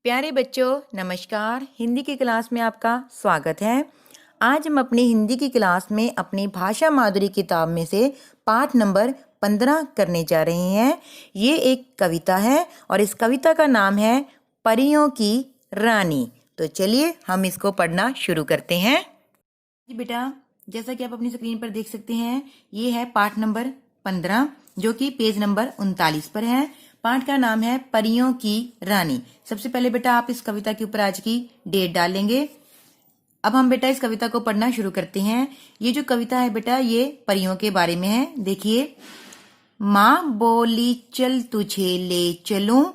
प्यारे बच्चों नमस्कार। हिंदी की क्लास में आपका स्वागत है। आज हम अपनी हिंदी की क्लास में अपनी भाषा माधुरी किताब में से पाठ नंबर 15 करने जा रहे हैं। ये एक कविता है और इस कविता का नाम है परियों की रानी। तो चलिए हम इसको पढ़ना शुरू करते हैं। जी बेटा, जैसा कि आप अपनी स्क्रीन पर देख सकते हैं, ये है पाठ नंबर 15 जो कि पेज नंबर 39 पर है। पाठ का नाम है परियों की रानी। सबसे पहले बेटा आप इस कविता के ऊपर आज की डेट डालेंगे। अब हम बेटा इस कविता को पढ़ना शुरू करते हैं। ये जो कविता है बेटा ये परियों के बारे में है। देखिए, माँ बोली चल तुझे ले चलूं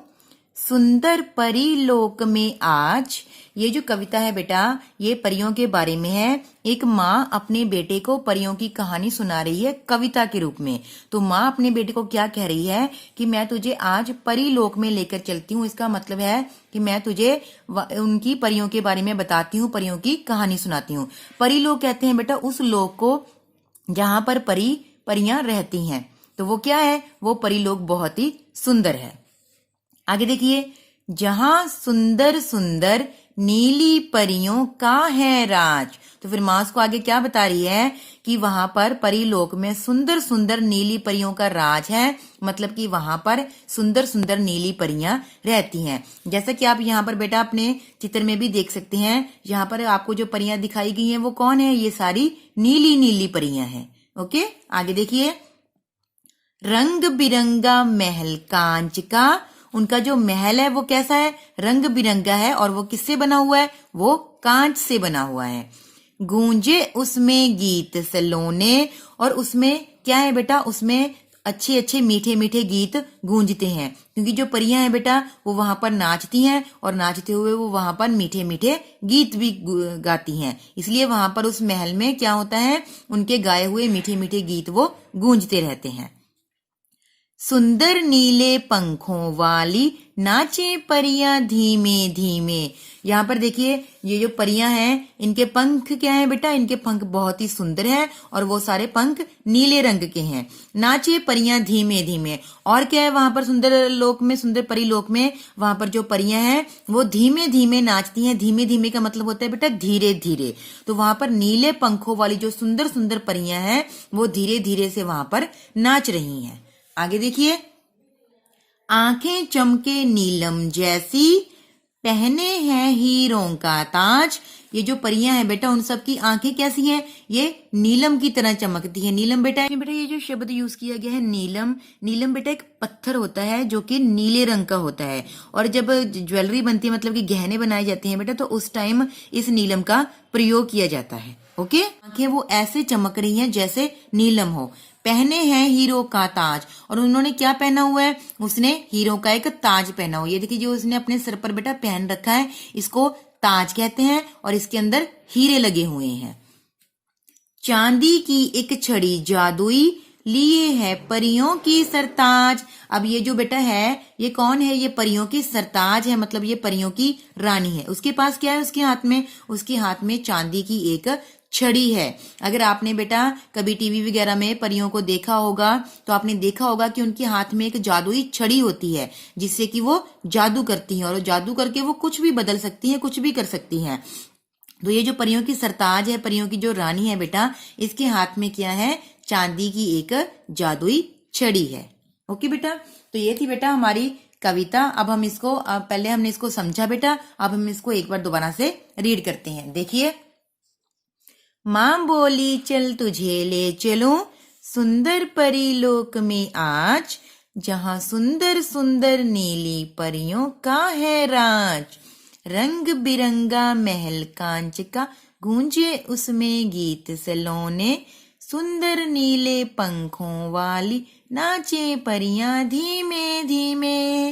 सुंदर परी लोक में आज। ये जो कविता है बेटा ये परियों के बारे में है। एक माँ अपने बेटे को परियों की कहानी सुना रही है कविता के रूप में। तो माँ अपने बेटे को क्या कह रही है कि मैं तुझे आज परी लोक में लेकर चलती हूँ। इसका मतलब है कि मैं तुझे उनकी परियों के बारे में बताती हूँ, परियों की कहानी सुनाती हूँ। परी लोक कहते हैं बेटा उस लोक को जहां पर परियां रहती हैं। तो वो क्या है? वो परी लोक बहुत ही सुंदर है। आगे देखिए, जहां सुंदर सुंदर नीली परियों का है राज। तो फिर माँ उसको आगे क्या बता रही है कि वहां पर परीलोक में सुंदर सुंदर नीली परियों का राज है। मतलब कि वहां पर सुंदर सुंदर नीली परियां रहती हैं। जैसा कि आप यहाँ पर बेटा अपने चित्र में भी देख सकते हैं, यहाँ पर आपको जो परियां दिखाई गई हैं वो कौन है? ये सारी नीली नीली परियां हैं। ओके, आगे देखिए, रंग बिरंगा महल कांच का। उनका जो महल है वो कैसा है? रंग बिरंगा है। और वो किससे बना हुआ है? वो कांच से बना हुआ है। गूंजे उसमें गीत सलोने। और उसमें क्या है बेटा? उसमें अच्छे अच्छे मीठे मीठे गीत गूंजते हैं, क्योंकि जो परियां हैं बेटा वो वहां पर नाचती हैं और नाचते हुए वो वहां पर मीठे मीठे गीत भी गाती हैं। इसलिए वहां पर उस महल में क्या होता है? उनके गाए हुए मीठे मीठे गीत वो गूंजते रहते हैं। सुंदर नीले पंखों वाली नाचे परियां धीमे धीमे। यहाँ पर देखिए, ये जो परियां हैं इनके पंख क्या है बेटा? इनके पंख बहुत ही सुंदर हैं और वो सारे पंख नीले रंग के हैं। नाचे परियां धीमे धीमे। और क्या है वहां पर सुंदर लोक में, सुंदर परी लोक में? वहां पर जो परियां हैं वो धीमे धीमे नाचती हैं। धीमे धीमे का मतलब होता है बेटा धीरे धीरे। तो वहां पर नीले पंखों वाली जो सुंदर सुंदर परियां हैं वो धीरे धीरे से वहां पर नाच रही हैं। आगे देखिए, आंखें चमके नीलम जैसी पहने हैं हीरों का ताज। ये जो परियां हैं बेटा उन सब की आंखें कैसी हैं? ये नीलम की तरह चमकती है। नीलम बेटा ये जो शब्द यूज किया गया है नीलम, नीलम बेटा एक पत्थर होता है जो कि नीले रंग का होता है। और जब ज्वेलरी बनती है, मतलब कि गहने बनाए जाते हैं बेटा, तो उस टाइम इस नीलम का प्रयोग किया जाता है। ओके, आंखें वो ऐसे चमक रही हैं जैसे नीलम हो। पहने हैं हीरो का ताज। और उन्होंने क्या पहना हुआ है? उसने हीरो का एक ताज पहना हुआ है। ये देखिए, जो उसने अपने सिर पर बेटा पहन रखा है इसको ताज कहते हैं और इसके अंदर हीरे लगे हुए हैं। चांदी की एक छड़ी जादुई लिए है परियों की सरताज। अब ये जो बेटा है ये कौन है? ये परियों की सरताज है, मतलब ये परियों की रानी है। उसके पास क्या है? उसके हाथ में, उसके हाथ में चांदी की एक छड़ी है। अगर आपने बेटा कभी टीवी वगैरह में परियों को देखा होगा तो आपने देखा होगा कि उनके हाथ में एक जादुई छड़ी होती है जिससे कि वो जादू करती हैं और जादू करके वो कुछ भी बदल सकती हैं, कुछ भी कर सकती हैं। तो ये जो परियों की सरताज है, परियों की जो रानी है बेटा, इसके हाथ में क्या है? चांदी की एक जादुई छड़ी है। ओके बेटा, तो ये थी बेटा हमारी कविता। अब हम इसको, पहले हमने इसको समझा बेटा, अब हम इसको एक बार दोबारा से रीड करते हैं। देखिए, माँ बोली चल तुझे ले चलूं सुंदर परी लोक में आज, जहां सुंदर सुंदर नीली परियों का है राज। रंग बिरंगा महल कांच का गूंजे उसमें गीत सलोने, सुंदर नीले पंखों वाली नाचे परियां धीमे धीमे।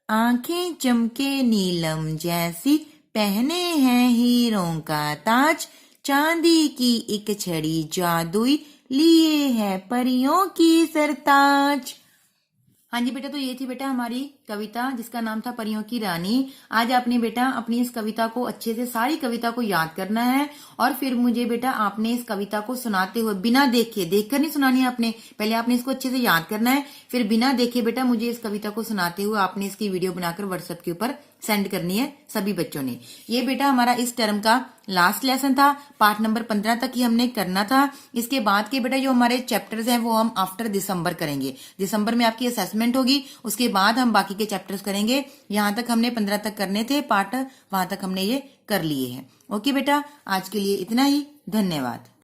आंखें चमके नीलम जैसी पहने हैं हीरों का ताज, चांदी की एक छड़ी जादुई लिए है परियों की सरताज। हाँ जी बेटा, तो ये थी बेटा हमारी कविता जिसका नाम था परियों की रानी। आज आपने बेटा अपनी इस कविता को अच्छे से सारी कविता को याद करना है और फिर मुझे बेटा आपने इस कविता को सुनाते हुए बिना देखे, देखकर नहीं सुनानी है आपने, पहले आपने इसको अच्छे से याद करना है, फिर बिना देखे बेटा मुझे इस कविता को सुनाते हुए आपने इसकी वीडियो बनाकर व्हाट्सएप के ऊपर सेंड करनी है सभी बच्चों ने। ये बेटा हमारा इस टर्म का लास्ट लेसन था, पार्ट नंबर 15 तक ही हमने करना था। इसके बाद के बेटा जो हमारे चैप्टर्स हैं वो हम आफ्टर दिसंबर करेंगे। दिसंबर में आपकी असेसमेंट होगी, उसके बाद हम बाकी के चैप्टर्स करेंगे। यहाँ तक हमने 15 तक करने थे पार्ट, वहां तक हमने ये कर लिए हैं। ओके बेटा, आज के लिए इतना ही। धन्यवाद।